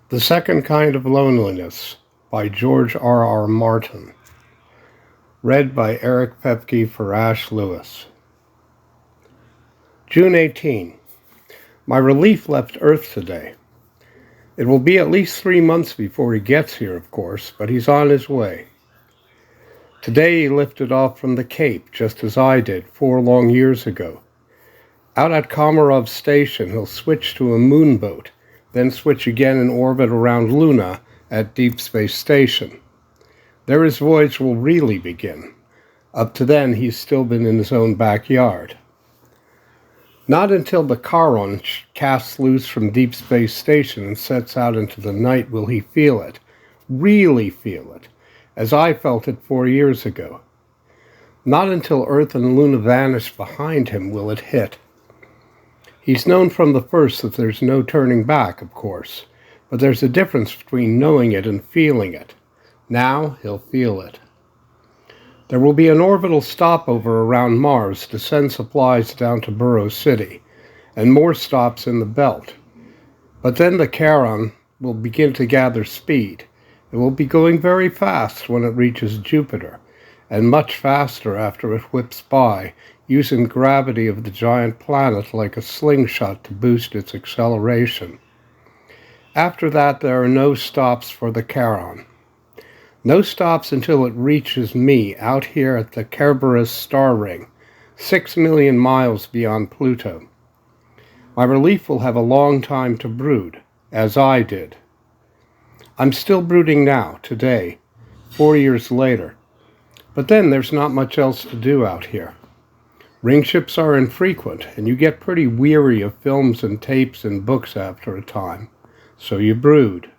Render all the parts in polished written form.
The Second Kind of Loneliness by George R. Martin. Read by Eric Pepke for Ash Lewis. June 18. My relief left Earth today. It will be at least 3 months before he gets here, of course, but he's on his way. Today he lifted off from the Cape, just as I did 4 long years ago. Out at Komarov Station, he'll switch to a moonboat, then switch again in orbit around Luna at Deep Space Station. There his voyage will really begin. Up to then, he's still been in his own backyard. Not until the Charon casts loose from Deep Space Station and sets out into the night will he feel it, really feel it, as I felt it 4 years ago. Not until Earth and Luna vanish behind him will it hit. He's known from the first that there's no turning back, of course, but there's a difference between knowing it and feeling it. Now he'll feel it. There will be an orbital stopover around Mars to send supplies down to Burrows City, and more stops in the belt. But then the Charon will begin to gather speed. It will be going very fast when it reaches Jupiter, and much faster after it whips by, using the gravity of the giant planet like a slingshot to boost its acceleration. After that, there are no stops for the Charon. No stops until it reaches me out here at the Kerberos star ring, 6 million miles beyond Pluto. My relief will have a long time to brood, as I did. I'm still brooding now, today, 4 years later. But then there's not much else to do out here. Ring ships are infrequent, and you get pretty weary of films and tapes and books after a time. So you brood.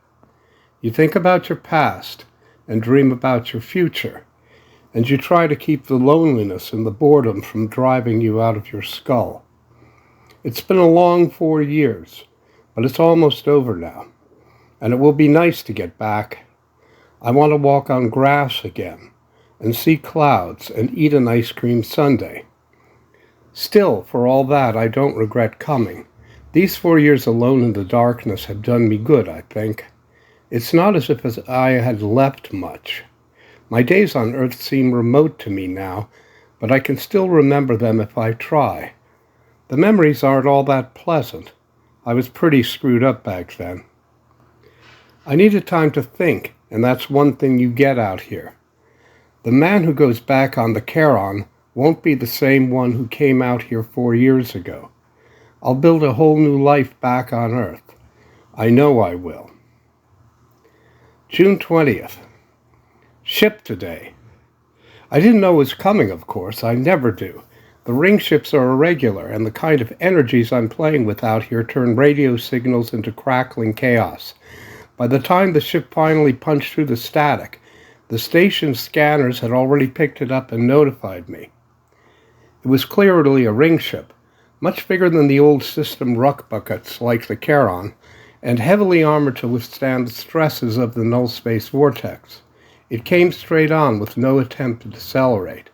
You think about your past and dream about your future, and you try to keep the loneliness and the boredom from driving you out of your skull. It's been a long 4 years, but it's almost over now, and it will be nice to get back. I want to walk on grass again, and see clouds, and eat an ice cream sundae. Still, for all that, I don't regret coming. These 4 years alone in the darkness have done me good, I think. It's not as if I had left much. My days on Earth seem remote to me now, but I can still remember them if I try. The memories aren't all that pleasant. I was pretty screwed up back then. I needed time to think, and that's one thing you get out here. The man who goes back on the Charon won't be the same one who came out here 4 years ago. I'll build a whole new life back on Earth. I know I will. June 20th. Ship today. I didn't know it was coming, of course. I never do. The ring ships are irregular, and the kind of energies I'm playing with out here turn radio signals into crackling chaos. By the time the ship finally punched through the static, the station's scanners had already picked it up and notified me. It was clearly a ring ship, much bigger than the old system ruck buckets like the Charon, and heavily armored to withstand the stresses of the null space vortex. It came straight on with no attempt to decelerate.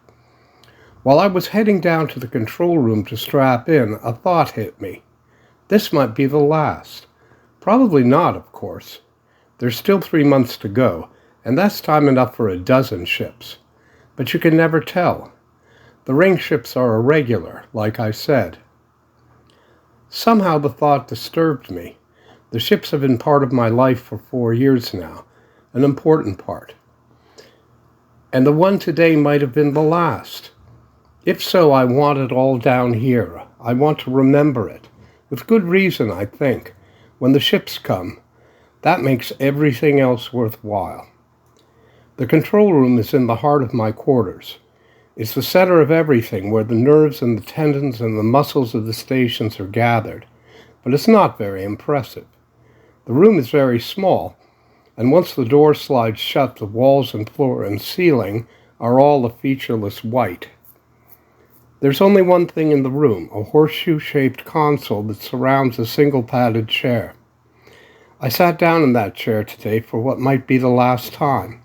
While I was heading down to the control room to strap in, a thought hit me. This might be the last. Probably not, of course. There's still 3 months to go, and that's time enough for a dozen ships. But you can never tell. The ring ships are irregular, like I said. Somehow the thought disturbed me. The ships have been part of my life for 4 years now, an important part. And the one today might have been the last. If so, I want it all down here. I want to remember it. With good reason, I think. When the ships come, that makes everything else worthwhile. The control room is in the heart of my quarters. It's the center of everything, where the nerves and the tendons and the muscles of the stations are gathered. But it's not very impressive. The room is very small, and once the door slides shut, the walls and floor and ceiling are all a featureless white. There's only one thing in the room, a horseshoe-shaped console that surrounds a single padded chair. I sat down in that chair today for what might be the last time.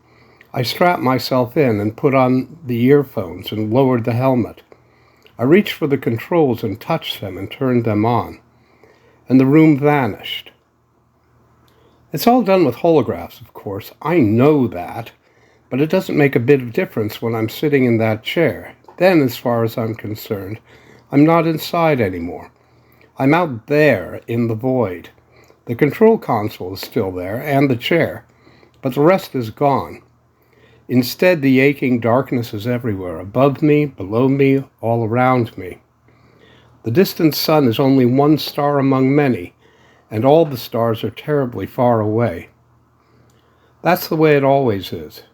I strapped myself in and put on the earphones and lowered the helmet. I reached for the controls and touched them and turned them on, and the room vanished. It's all done with holographs, of course. I know that. But it doesn't make a bit of difference when I'm sitting in that chair. Then, as far as I'm concerned, I'm not inside anymore. I'm out there in the void. The control console is still there, and the chair, but the rest is gone. Instead, the aching darkness is everywhere, above me, below me, all around me. The distant sun is only one star among many, and all the stars are terribly far away. That's the way it always is.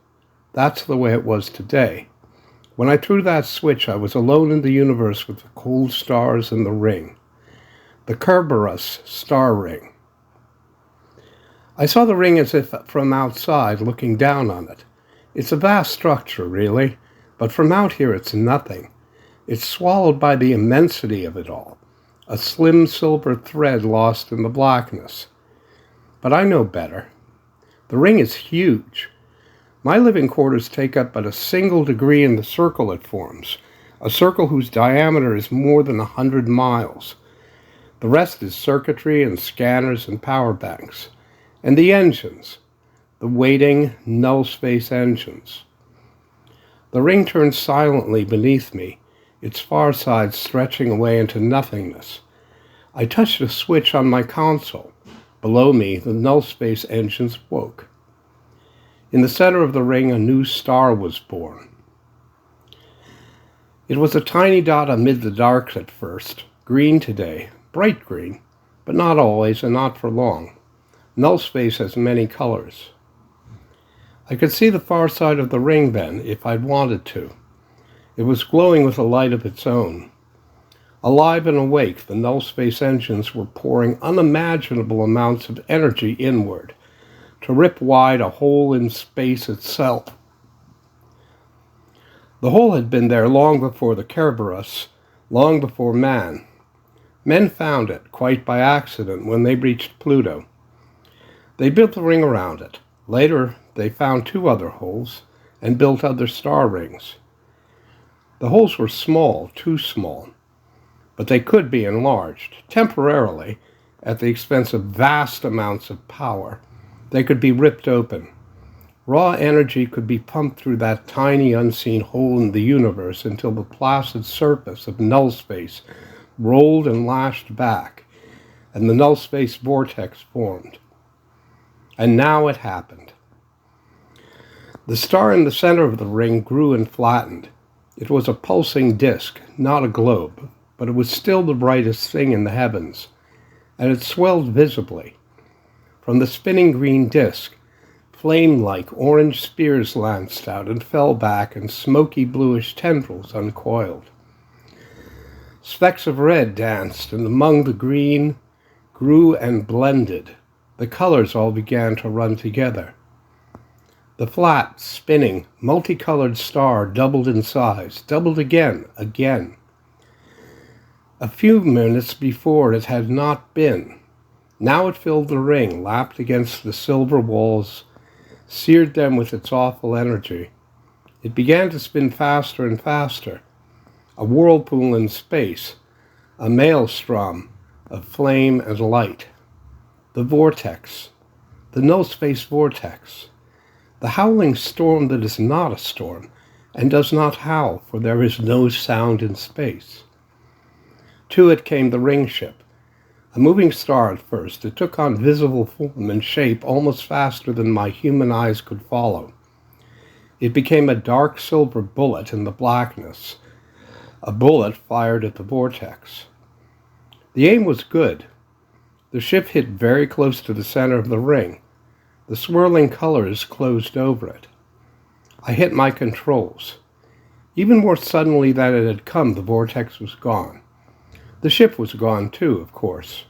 That's the way it was today. When I threw that switch, I was alone in the universe with the cold stars and the ring. The Kerberos star ring. I saw the ring as if from outside, looking down on it. It's a vast structure, really, but from out here it's nothing. It's swallowed by the immensity of it all, a slim silver thread lost in the blackness. But I know better. The ring is huge. My living quarters take up but a single degree in the circle it forms, a circle whose diameter is more than 100 miles. The rest is circuitry and scanners and power banks. And the engines, the waiting, null-space engines. The ring turns silently beneath me, its far side stretching away into nothingness. I touched a switch on my console. Below me, the null-space engines woke. In the center of the ring, a new star was born. It was a tiny dot amid the dark at first, green today, bright green, but not always and not for long. Null space has many colors. I could see the far side of the ring then, if I'd wanted to. It was glowing with a light of its own. Alive and awake, the null space engines were pouring unimaginable amounts of energy inward, to rip wide a hole in space itself. The hole had been there long before the Kerberos, long before man. Men found it, quite by accident, when they reached Pluto. They built the ring around it. Later, they found 2 other holes and built other star rings. The holes were small, too small, but they could be enlarged, temporarily, at the expense of vast amounts of power. They could be ripped open. Raw energy could be pumped through that tiny unseen hole in the universe until the placid surface of null space rolled and lashed back, and the null space vortex formed. And now it happened. The star in the center of the ring grew and flattened. It was a pulsing disk, not a globe, but it was still the brightest thing in the heavens, and it swelled visibly. From the spinning green disk, flame-like orange spears lanced out and fell back, and smoky bluish tendrils uncoiled. Specks of red danced, and among the green grew and blended. The colors all began to run together. The flat, spinning, multicolored star doubled in size, doubled again. A few minutes before it had not been. Now it filled the ring, lapped against the silver walls, seared them with its awful energy. It began to spin faster and faster, a whirlpool in space, a maelstrom of flame and light. The vortex, the null-space vortex, the howling storm that is not a storm and does not howl, for there is no sound in space. To it came the ring ship, a moving star at first. It took on visible form and shape almost faster than my human eyes could follow. It became a dark silver bullet in the blackness, a bullet fired at the vortex. The aim was good. The ship hit very close to the center of the ring. The swirling colors closed over it. I hit my controls. Even more suddenly than it had come, the vortex was gone. The ship was gone too, of course.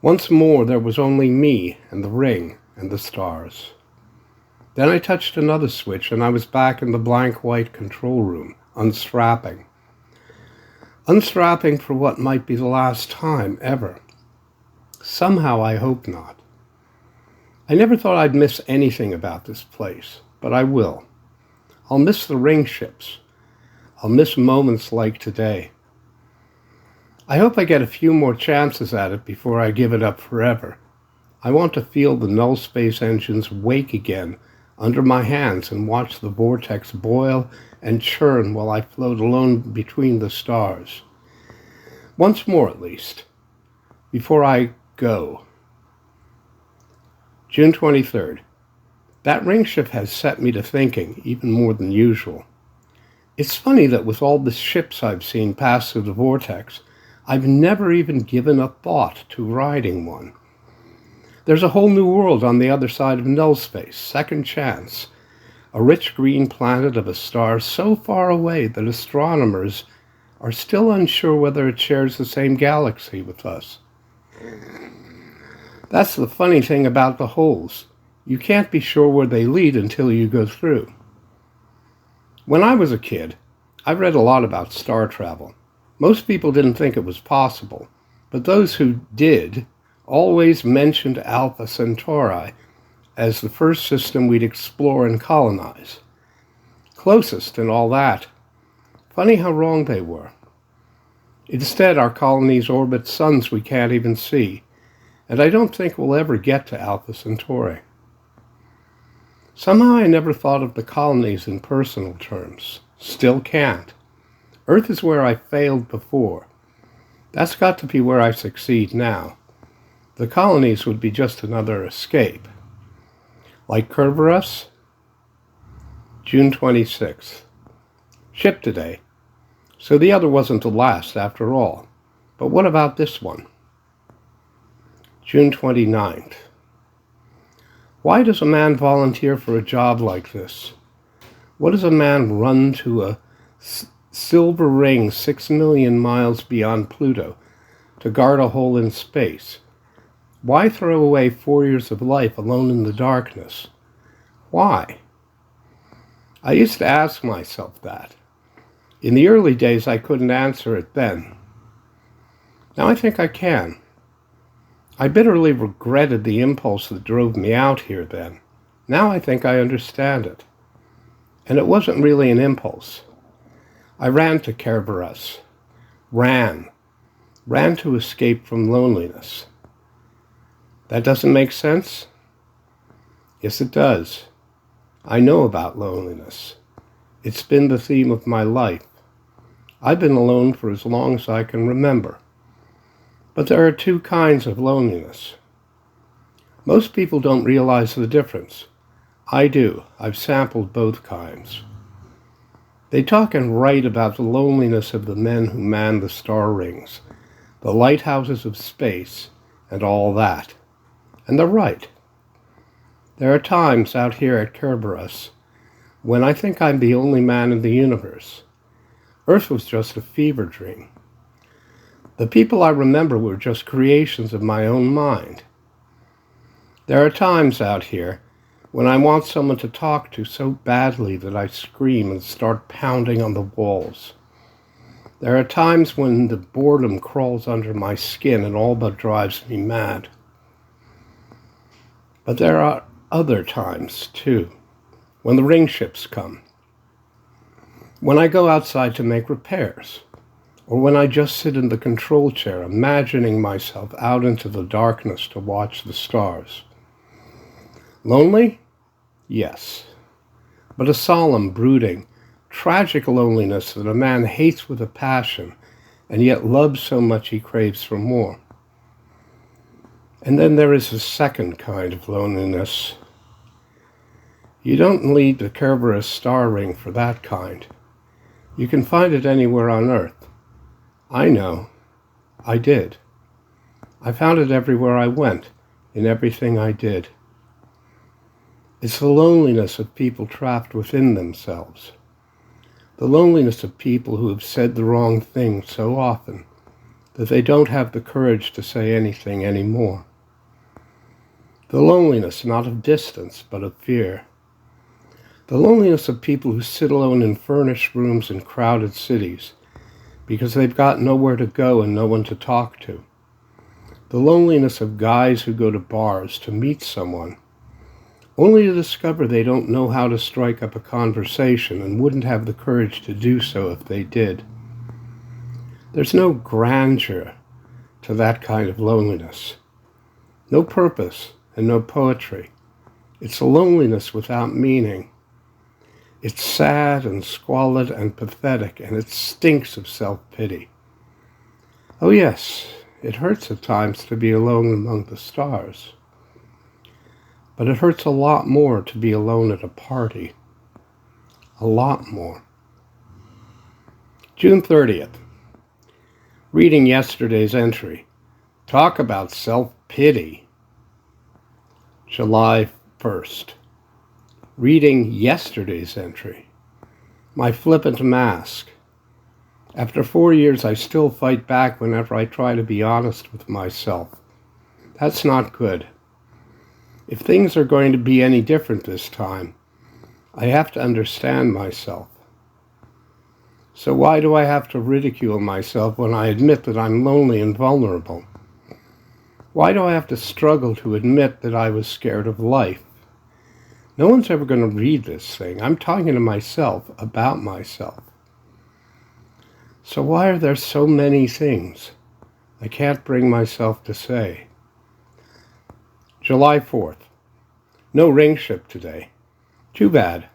Once more there was only me and the ring and the stars. Then I touched another switch and I was back in the blank white control room, unstrapping. Unstrapping for what might be the last time ever. Somehow I hope not. I never thought I'd miss anything about this place, but I will. I'll miss the ring ships. I'll miss moments like today. I hope I get a few more chances at it before I give it up forever. I want to feel the null space engines wake again under my hands and watch the vortex boil and churn while I float alone between the stars. Once more, at least, before I go. June 23rd. That ring shift has set me to thinking, even more than usual. It's funny that with all the ships I've seen pass through the vortex, I've never even given a thought to riding one. There's a whole new world on the other side of null space, second chance, a rich green planet of a star so far away that astronomers are still unsure whether it shares the same galaxy with us. That's the funny thing about the holes. You can't be sure where they lead until you go through. When I was a kid, I read a lot about star travel. Most people didn't think it was possible, but those who did always mentioned Alpha Centauri as the first system we'd explore and colonize. Closest and all that. Funny how wrong they were. Instead, our colonies orbit suns we can't even see, and I don't think we'll ever get to Alpha Centauri. Somehow I never thought of the colonies in personal terms. Still can't. Earth is where I failed before. That's got to be where I succeed now. The colonies would be just another escape. Like Kerberos? June 26th. Ship today. So the other wasn't the last after all. But what about this one? June 29th. Why does a man volunteer for a job like this? What does a man run to a silver ring 6 million miles beyond Pluto to guard a hole in space? Why throw away 4 years of life alone in the darkness? Why? I used to ask myself that. In the early days, I couldn't answer it then. Now I think I can. I bitterly regretted the impulse that drove me out here then. Now I think I understand it. And it wasn't really an impulse. I ran to Kerberos. Ran to escape from loneliness. That doesn't make sense? Yes, it does. I know about loneliness. It's been the theme of my life. I've been alone for as long as I can remember. But there are two kinds of loneliness. Most people don't realize the difference. I do. I've sampled both kinds. They talk and write about the loneliness of the men who man the star rings, the lighthouses of space, and all that. And they're right. There are times out here at Kerberos when I think I'm the only man in the universe. Earth was just a fever dream. The people I remember were just creations of my own mind. There are times out here when I want someone to talk to so badly that I scream and start pounding on the walls. There are times when the boredom crawls under my skin and all but drives me mad. But there are other times, too, when the ring ships come. When I go outside to make repairs, or when I just sit in the control chair imagining myself out into the darkness to watch the stars. Lonely? Yes. But a solemn, brooding, tragic loneliness that a man hates with a passion and yet loves so much he craves for more. And then there is a second kind of loneliness. You don't need the Kerberos star ring for that kind. You can find it anywhere on Earth. I know. I did. I found it everywhere I went, in everything I did. It's the loneliness of people trapped within themselves. The loneliness of people who have said the wrong thing so often that they don't have the courage to say anything anymore. The loneliness not of distance, but of fear. The loneliness of people who sit alone in furnished rooms in crowded cities because they've got nowhere to go and no one to talk to. The loneliness of guys who go to bars to meet someone, only to discover they don't know how to strike up a conversation and wouldn't have the courage to do so if they did. There's no grandeur to that kind of loneliness. No purpose and no poetry. It's a loneliness without meaning. It's sad and squalid and pathetic, and it stinks of self-pity. Oh yes, it hurts at times to be alone among the stars. But it hurts a lot more to be alone at a party. A lot more. June 30th. Reading yesterday's entry. Talk about self-pity. July 1st. Reading yesterday's entry. My flippant mask. After 4 years, I still fight back whenever I try to be honest with myself. That's not good. If things are going to be any different this time, I have to understand myself. So why do I have to ridicule myself when I admit that I'm lonely and vulnerable? Why do I have to struggle to admit that I was scared of life? No one's ever going to read this thing. I'm talking to myself about myself. So why are there so many things I can't bring myself to say? July 4th. No ring ship today. Too bad.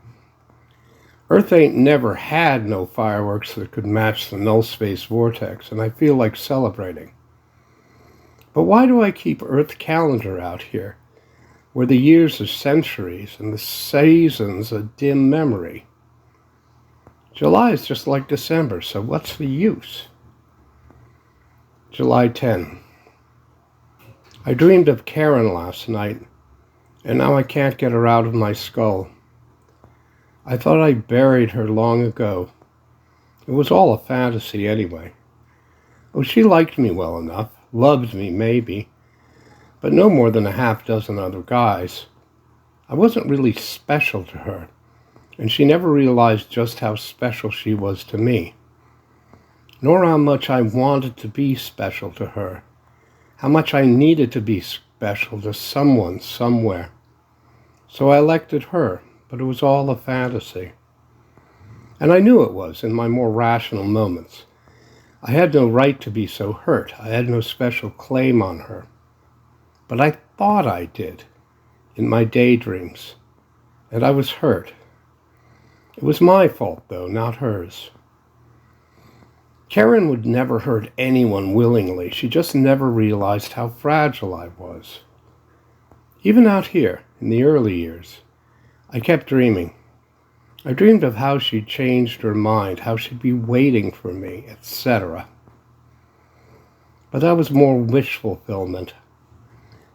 Earth ain't never had no fireworks that could match the null space vortex, and I feel like celebrating. But why do I keep Earth calendar out here, where the years are centuries and the seasons a dim memory? July is just like December, so what's the use? July 10. I dreamed of Karen last night, and now I can't get her out of my skull. I thought I buried her long ago. It was all a fantasy anyway. Oh, she liked me well enough, loved me maybe, but no more than a half dozen other guys. I wasn't really special to her, and she never realized just how special she was to me, nor how much I wanted to be special to her, how much I needed to be special to someone somewhere. So I elected her, but it was all a fantasy. And I knew it was in my more rational moments. I had no right to be so hurt. I had no special claim on her. But I thought I did in my daydreams, and I was hurt. It was my fault, though, not hers. Karen would never hurt anyone willingly. She just never realized how fragile I was. Even out here, in the early years, I kept dreaming. I dreamed of how she'd changed her mind, how she'd be waiting for me, etc. But that was more wish fulfillment.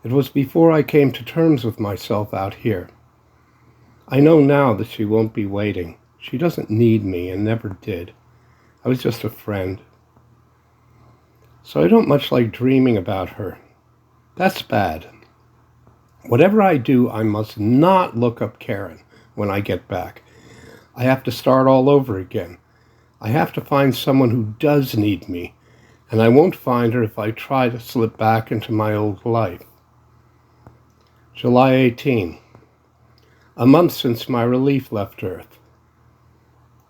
It was before I came to terms with myself out here. I know now that she won't be waiting. She doesn't need me and never did. I was just a friend. So I don't much like dreaming about her. That's bad. Whatever I do, I must not look up Karen when I get back. I have to start all over again. I have to find someone who does need me, and I won't find her if I try to slip back into my old life. July 18. A month since my relief left Earth.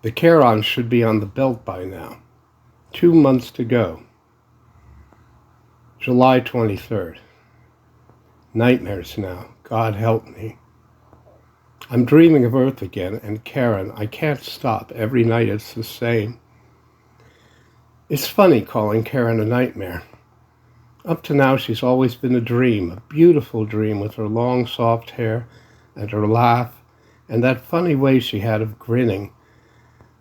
The Charon should be on the belt by now. 2 months to go. July 23rd. Nightmares now. God help me. I'm dreaming of Earth again, and Karen. I can't stop. Every night it's the same. It's funny calling Karen a nightmare. Up to now she's always been a dream, a beautiful dream with her long soft hair and her laugh and that funny way she had of grinning.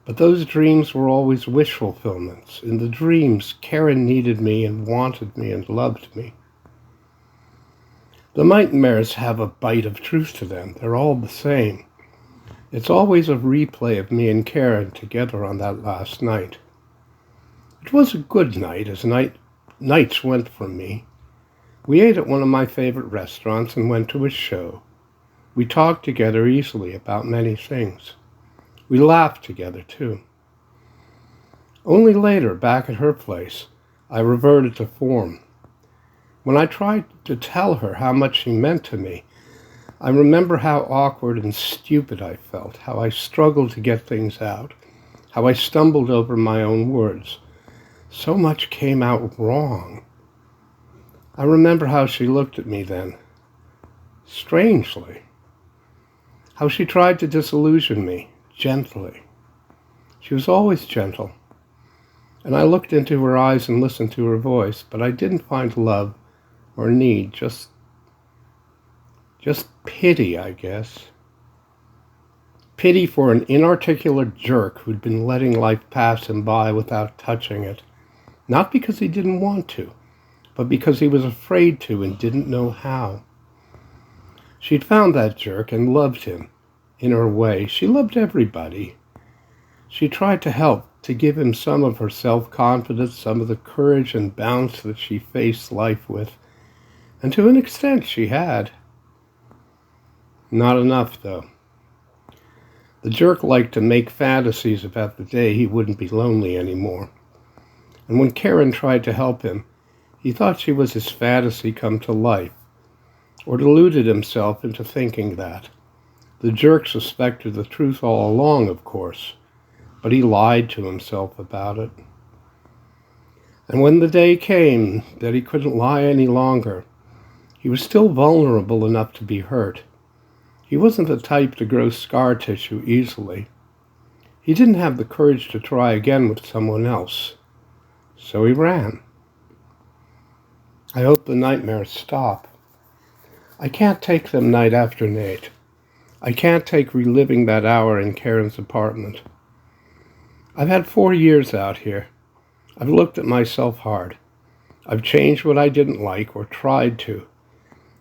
But those dreams were always wish fulfillments. In the dreams, Karen needed me and wanted me and loved me. The nightmares have a bite of truth to them. They're all the same. It's always a replay of me and Karen together on that last night. It was a good night, as nights went for me. We ate at one of my favorite restaurants and went to a show. We talked together easily about many things. We laughed together, too. Only later, back at her place, I reverted to form. When I tried to tell her how much she meant to me, I remember how awkward and stupid I felt, how I struggled to get things out, how I stumbled over my own words. So much came out wrong. I remember how she looked at me then, strangely. How she tried to disillusion me, gently. She was always gentle. And I looked into her eyes and listened to her voice, but I didn't find love or need, just pity, I guess. Pity for an inarticulate jerk who'd been letting life pass him by without touching it. Not because he didn't want to, but because he was afraid to and didn't know how. She'd found that jerk and loved him, in her way. She loved everybody. She tried to help, to give him some of her self-confidence, some of the courage and bounce that she faced life with. And to an extent she had. Not enough, though. The jerk liked to make fantasies about the day he wouldn't be lonely anymore. And when Karen tried to help him, he thought she was his fantasy come to life, or deluded himself into thinking that. The jerk suspected the truth all along, of course, but he lied to himself about it. And when the day came that he couldn't lie any longer, he was still vulnerable enough to be hurt. He wasn't the type to grow scar tissue easily. He didn't have the courage to try again with someone else, so he ran. I hope the nightmares stop. I can't take them night after night. I can't take reliving that hour in Karen's apartment. I've had 4 years out here. I've looked at myself hard. I've changed what I didn't like or tried to.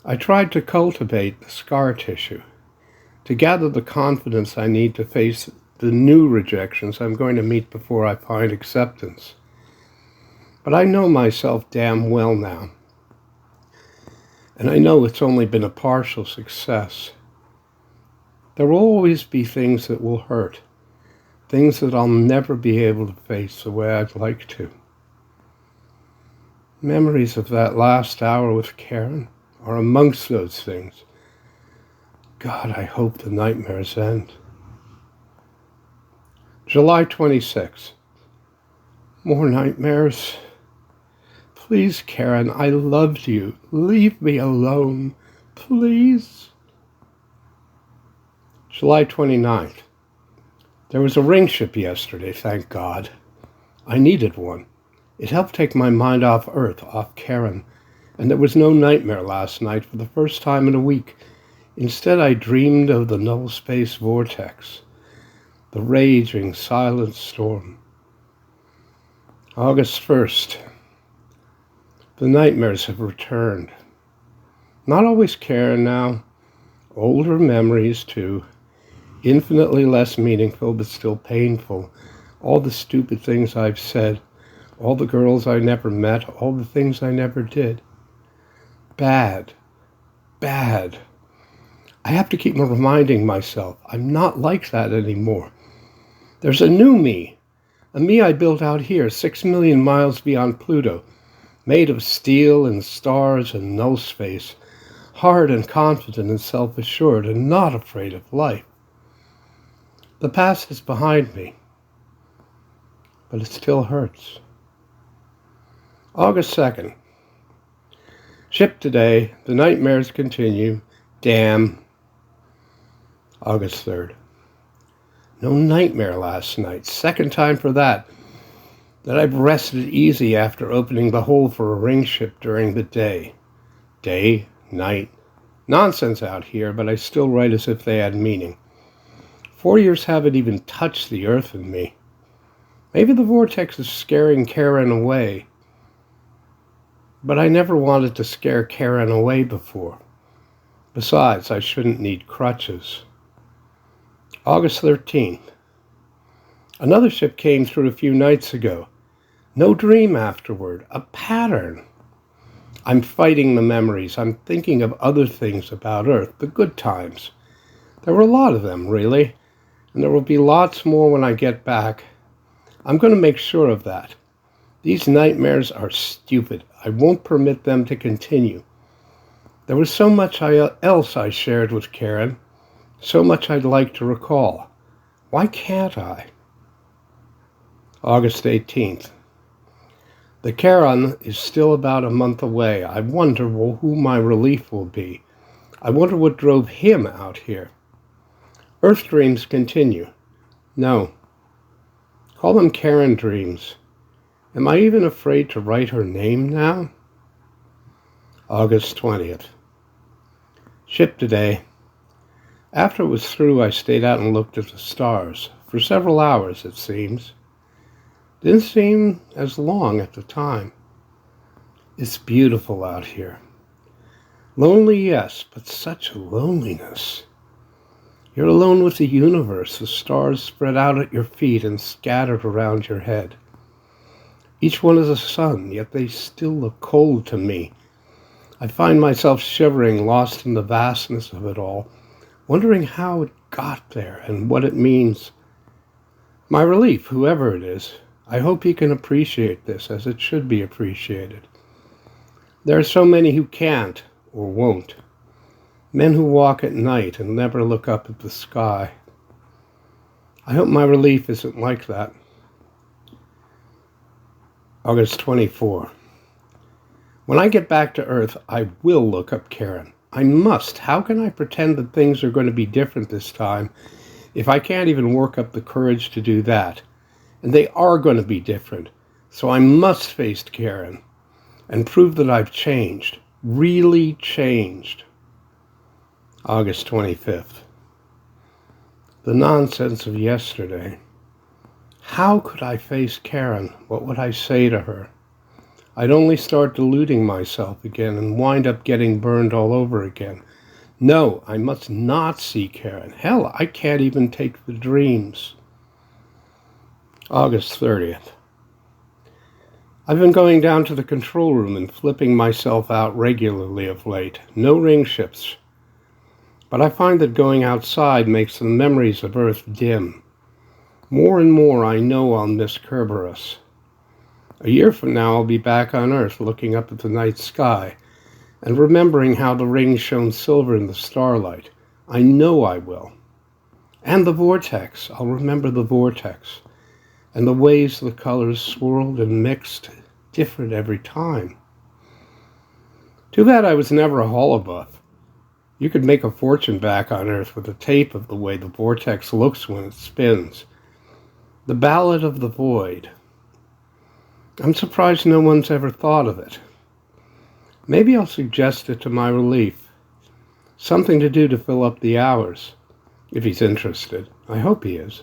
I tried to cultivate the scar tissue, to gather the confidence I need to face the new rejections I'm going to meet before I find acceptance. But I know myself damn well now. And I know it's only been a partial success. There will always be things that will hurt, things that I'll never be able to face the way I'd like to. Memories of that last hour with Karen are amongst those things. God, I hope the nightmares end. July 26th. More nightmares. Please, Karen, I loved you. Leave me alone, please. July 29th. There was a ring ship yesterday, thank God. I needed one. It helped take my mind off Earth, off Karen, and there was no nightmare last night for the first time in a week. Instead, I dreamed of the null space vortex, the raging silent storm. August 1st. The nightmares have returned. Not always Karen now, older memories too, infinitely less meaningful but still painful. All the stupid things I've said, all the girls I never met, all the things I never did. Bad. I have to keep reminding myself I'm not like that anymore. There's a new me, a me I built out here 6 million miles beyond Pluto, made of steel and stars and null space, hard and confident and self-assured and not afraid of life. The past is behind me, but it still hurts. August 2nd. Ship today. The nightmares continue. Damn. August 3rd. No nightmare last night. Second time for that I've rested easy after opening the hole for a ring ship during the day. Day, night. Nonsense out here, but I still write as if they had meaning. 4 years haven't even touched the earth in me. Maybe the vortex is scaring Karen away. But I never wanted to scare Karen away before. Besides, I shouldn't need crutches. August 13th. Another ship came through a few nights ago. No dream afterward, a pattern. I'm fighting the memories. I'm thinking of other things about Earth, the good times. There were a lot of them, really, and there will be lots more when I get back. I'm going to make sure of that. These nightmares are stupid. I won't permit them to continue. There was so much else I shared with Karen, so much I'd like to recall. Why can't I? August 18th. The Charon is still about a month away. I wonder who my relief will be. I wonder what drove him out here. Earth dreams continue. No. Call them Karen dreams. Am I even afraid to write her name now? August 20th. Ship today. After it was through, I stayed out and looked at the stars. For several hours, it seems. Didn't seem as long at the time. It's beautiful out here. Lonely, yes, but such a loneliness. You're alone with the universe, the stars spread out at your feet and scattered around your head. Each one is a sun, yet they still look cold to me. I find myself shivering, lost in the vastness of it all, wondering how it got there and what it means. My relief, whoever it is, I hope he can appreciate this as it should be appreciated. There are so many who can't or won't. Men who walk at night and never look up at the sky. I hope my relief isn't like that. August 24. When I get back to Earth, I will look up Karen. I must. How can I pretend that things are going to be different this time if I can't even work up the courage to do that? And they are going to be different. So I must face Karen and prove that I've changed. Really changed. August 25th. The nonsense of yesterday. How could I face Karen? What would I say to her? I'd only start deluding myself again and wind up getting burned all over again. No, I must not see Karen. Hell, I can't even take the dreams. August 30th. I've been going down to the control room and flipping myself out regularly of late. No ring ships. But I find that going outside makes the memories of Earth dim. More and more I know I'll miss Kerberos. A year from now I'll be back on Earth looking up at the night sky and remembering how the rings shone silver in the starlight. I know I will. And the vortex. I'll remember the vortex and the ways the colors swirled and mixed, different every time. Too bad I was never a holobuff. You could make a fortune back on Earth with a tape of the way the vortex looks when it spins. The Ballad of the Void. I'm surprised no one's ever thought of it. Maybe I'll suggest it to my relief. Something to do to fill up the hours, if he's interested. I hope he is.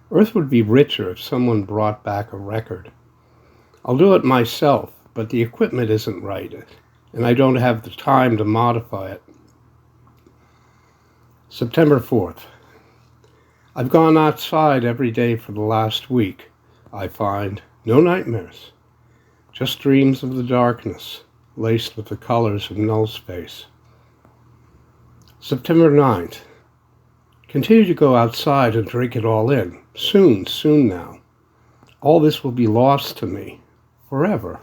Earth would be richer if someone brought back a record. I'll do it myself, but the equipment isn't right, and I don't have the time to modify it. September 4th. I've gone outside every day for the last week. I find no nightmares, just dreams of the darkness, laced with the colors of null space. September 9th. Continue to go outside and drink it all in. Soon now. All this will be lost to me, forever.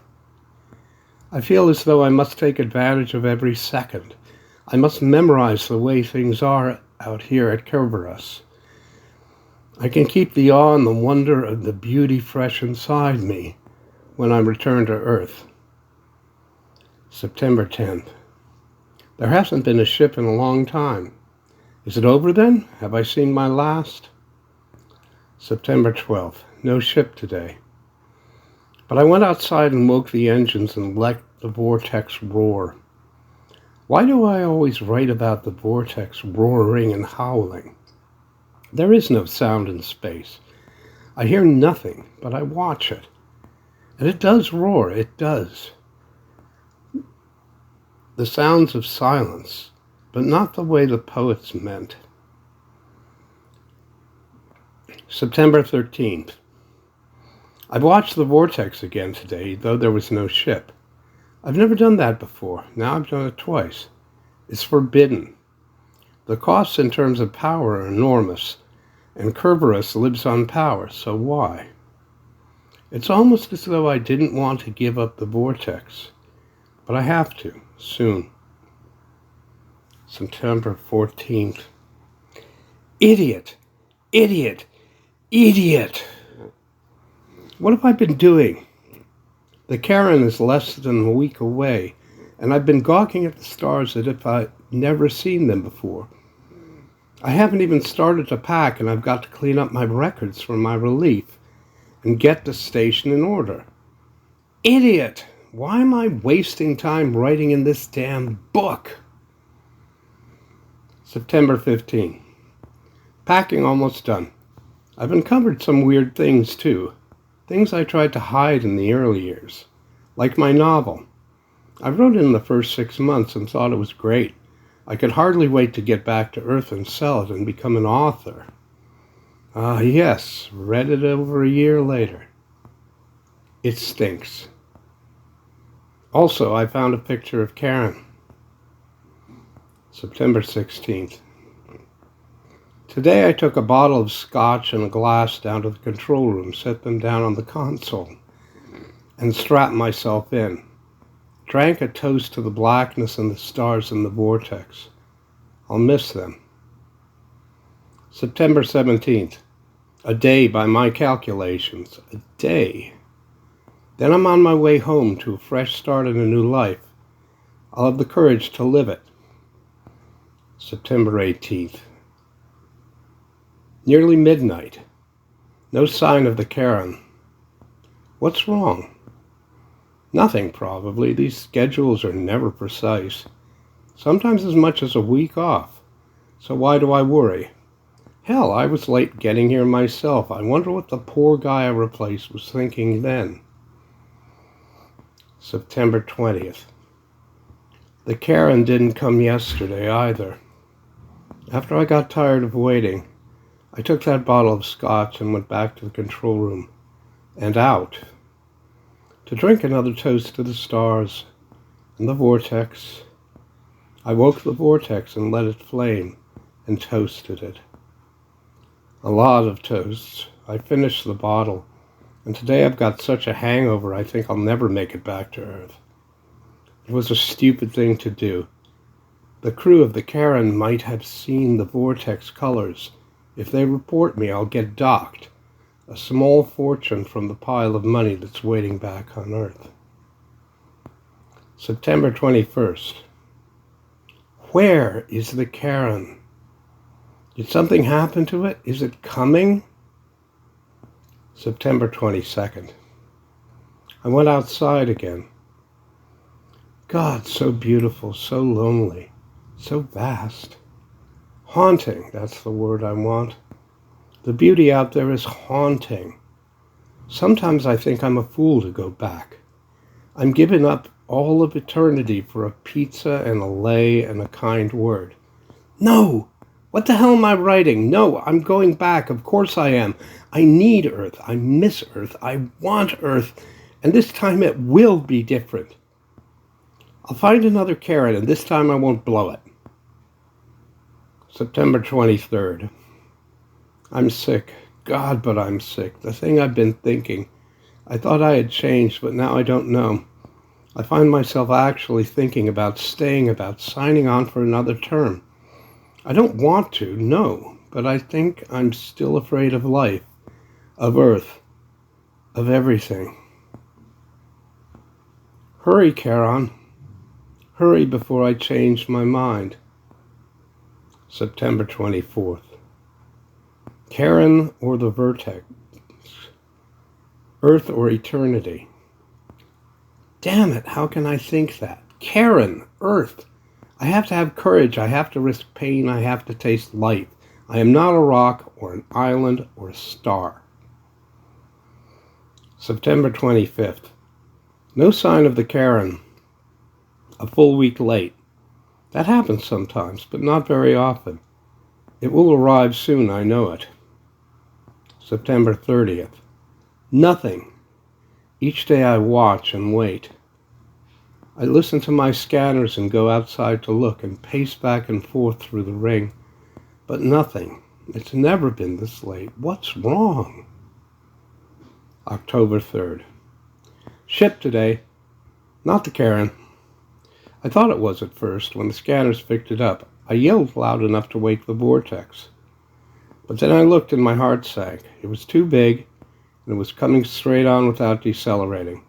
I feel as though I must take advantage of every second. I must memorize the way things are out here at Kerberos. I can keep the awe and the wonder and the beauty fresh inside me when I return to Earth. September 10th. There hasn't been a ship in a long time. Is it over then? Have I seen my last? September 12th. No ship today. But I went outside and woke the engines and let the vortex roar. Why do I always write about the vortex roaring and howling? There is no sound in space. I hear nothing, but I watch it. And it does roar, it does. The sounds of silence, but not the way the poets meant. September 13th. I've watched the vortex again today, though there was no ship. I've never done that before. Now I've done it twice. It's forbidden. The costs in terms of power are enormous, and Kerberos lives on power, so why? It's almost as though I didn't want to give up the vortex, but I have to, soon. September 14th. Idiot! Idiot! Idiot! What have I been doing? The Charon is less than a week away, and I've been gawking at the stars as if I'd never seen them before. I haven't even started to pack, and I've got to clean up my records for my relief and get the station in order. Idiot! Why am I wasting time writing in this damn book? September 15. Packing almost done. I've uncovered some weird things too. Things I tried to hide in the early years. Like my novel. I wrote it in the first 6 months and thought it was great. I could hardly wait to get back to Earth and sell it and become an author. Ah, yes, read it over a year later. It stinks. Also, I found a picture of Karen. September 16th. Today I took a bottle of scotch and a glass down to the control room, set them down on the console, and strapped myself in. Drank a toast to the blackness and the stars in the vortex. I'll miss them. September 17th. A day by my calculations. A day. Then I'm on my way home to a fresh start in a new life. I'll have the courage to live it. September 18th. Nearly midnight. No sign of the Charon. What's wrong? Nothing, probably. These schedules are never precise. Sometimes as much as a week off. So why do I worry? Hell, I was late getting here myself. I wonder what the poor guy I replaced was thinking then. September 20th. The Charon didn't come yesterday either. After I got tired of waiting, I took that bottle of scotch and went back to the control room and out to drink another toast to the stars and the vortex. I woke the vortex and let it flame and toasted it. A lot of toasts. I finished the bottle, and today I've got such a hangover I think I'll never make it back to Earth. It was a stupid thing to do. The crew of the Charon might have seen the vortex colors. If they report me, I'll get docked. A small fortune from the pile of money that's waiting back on Earth. September 21st. Where is the Charon? Did something happen to it? Is it coming? September 22nd. I went outside again. God, so beautiful, so lonely, so vast. Haunting, that's the word I want. The beauty out there is haunting. Sometimes I think I'm a fool to go back. I'm giving up all of eternity for a pizza and a lei and a kind word. No! What the hell am I writing? No, I'm going back. Of course I am. I need Earth. I miss Earth. I want Earth. And this time it will be different. I'll find another Charon, and this time I won't blow it. September 23rd. I'm sick. God, but I'm sick. The thing I've been thinking. I thought I had changed, but now I don't know. I find myself actually thinking about staying, about signing on for another term. I don't want to, no, but I think I'm still afraid of life, of Earth, of everything. Hurry, Charon. Hurry before I change my mind. September 24th. Charon or the vertex? Earth or eternity? Damn it, how can I think that? Charon, Earth. I have to have courage. I have to risk pain. I have to taste life. I am not a rock or an island or a star. September 25th. No sign of the Charon. A full week late. That happens sometimes, but not very often. It will arrive soon, I know it. September 30th. Nothing. Each day I watch and wait. I listen to my scanners and go outside to look and pace back and forth through the ring. But nothing. It's never been this late. What's wrong? October 3rd. Ship today. Not the Charon. I thought it was at first. When the scanners picked it up, I yelled loud enough to wake the vortex. But then I looked and my heart sank. It was too big, and it was coming straight on without decelerating.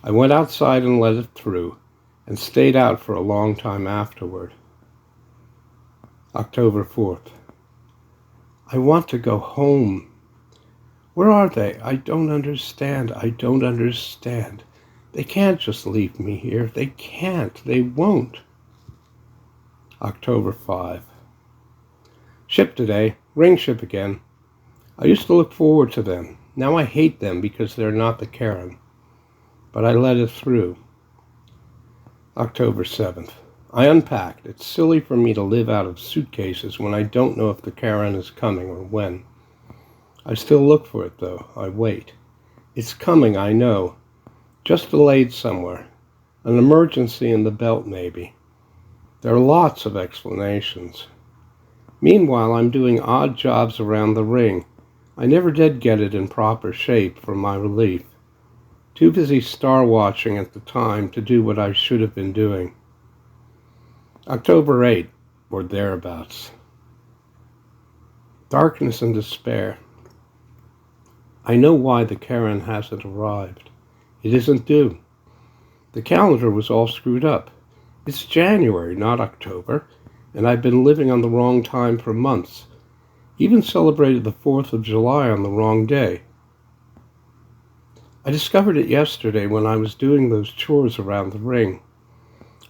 I went outside and let it through, and stayed out for a long time afterward. October 4th. I want to go home. Where are they? I don't understand. I don't understand. They can't just leave me here. They can't. They won't. October 5. Ship today. Ring ship again. I used to look forward to them. Now I hate them because they're not the Karen. But I let it through. October 7th. I unpacked. It's silly for me to live out of suitcases when I don't know if the Karen is coming or when. I still look for it, though. I wait. It's coming, I know. Just delayed somewhere. An emergency in the belt, maybe. There are lots of explanations. Meanwhile, I'm doing odd jobs around the ring. I never did get it in proper shape for my relief. Too busy star watching at the time to do what I should have been doing. October 8th, or thereabouts. Darkness and despair. I know why the Karen hasn't arrived. It isn't due. The calendar was all screwed up. It's January, not October, and I've been living on the wrong time for months. Even celebrated the 4th of July on the wrong day. I discovered it yesterday when I was doing those chores around the ring.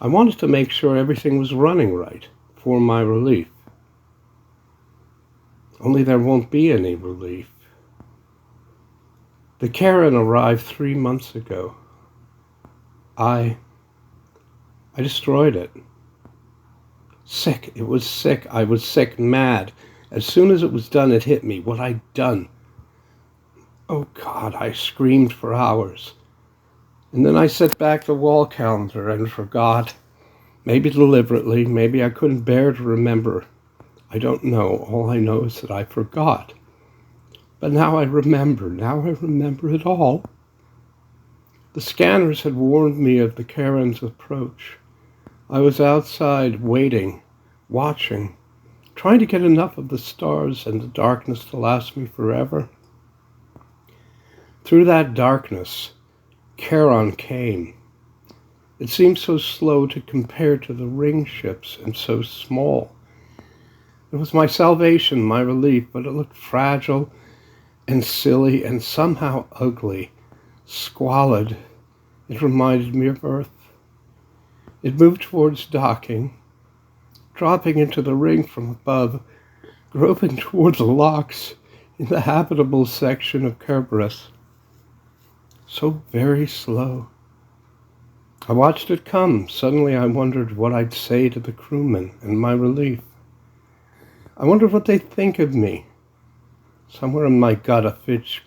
I wanted to make sure everything was running right for my relief. Only there won't be any relief. The Karen arrived 3 months ago. I destroyed it. Sick. It was sick. I was sick, mad. As soon as it was done, it hit me. What I'd done. Oh, God, I screamed for hours. And then I set back the wall calendar and forgot. Maybe deliberately. Maybe I couldn't bear to remember. I don't know. All I know is that I forgot. But now I remember. Now I remember it all. The scanners had warned me of the Karen's approach. I was outside waiting, watching, trying to get enough of the stars and the darkness to last me forever. Through that darkness, Charon came. It seemed so slow to compare to the ring ships and so small. It was my salvation, my relief, but it looked fragile and silly and somehow ugly, squalid. It reminded me of Earth. It moved towards docking, dropping into the ring from above, groping toward the locks in the habitable section of Kerberos. So very slow. I watched it come. Suddenly I wondered what I'd say to the crewmen and my relief. I wondered what they'd think of me. Somewhere in my gut a fist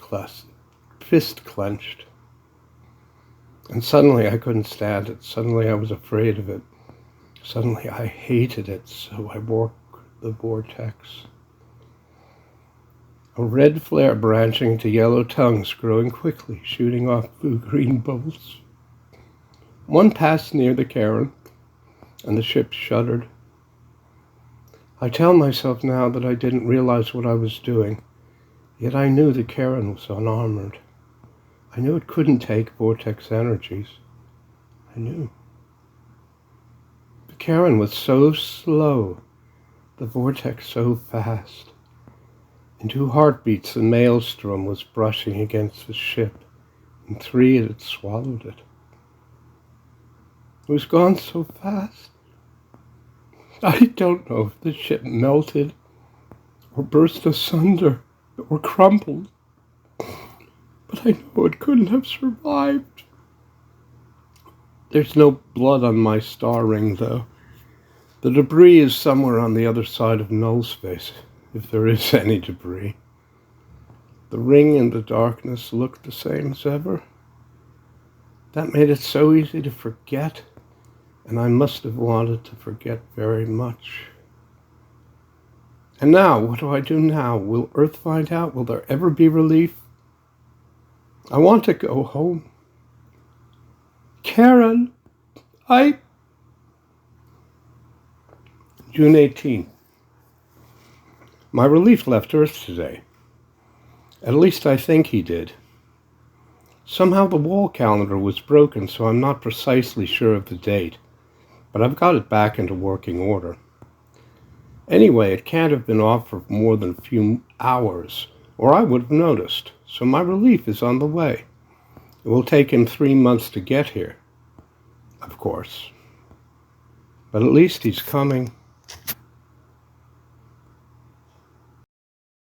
clenched. And suddenly I couldn't stand it. Suddenly I was afraid of it. Suddenly I hated it, so I woke the vortex. A red flare branching to yellow tongues growing quickly, shooting off blue-green bolts. One passed near the Karen, and the ship shuddered. I tell myself now that I didn't realize what I was doing, yet I knew the Karen was unarmored. I knew it couldn't take vortex energies. I knew. The Karen was so slow, the vortex so fast. In 2 heartbeats, the maelstrom was brushing against the ship. In 3, it had swallowed it. It was gone so fast. I don't know if the ship melted, or burst asunder, or crumpled. But I know it couldn't have survived. There's no blood on my star ring, though. The debris is somewhere on the other side of null space, if there is any debris. The ring and the darkness looked the same as ever. That made it so easy to forget, and I must have wanted to forget very much. And now, what do I do now? Will Earth find out? Will there ever be relief? I want to go home. Karen, June 18th. My relief left Earth today. At least I think he did. Somehow the wall calendar was broken, so I'm not precisely sure of the date, but I've got it back into working order. Anyway, it can't have been off for more than a few hours, or I would have noticed, so my relief is on the way. It will take him 3 months to get here, of course. But at least he's coming.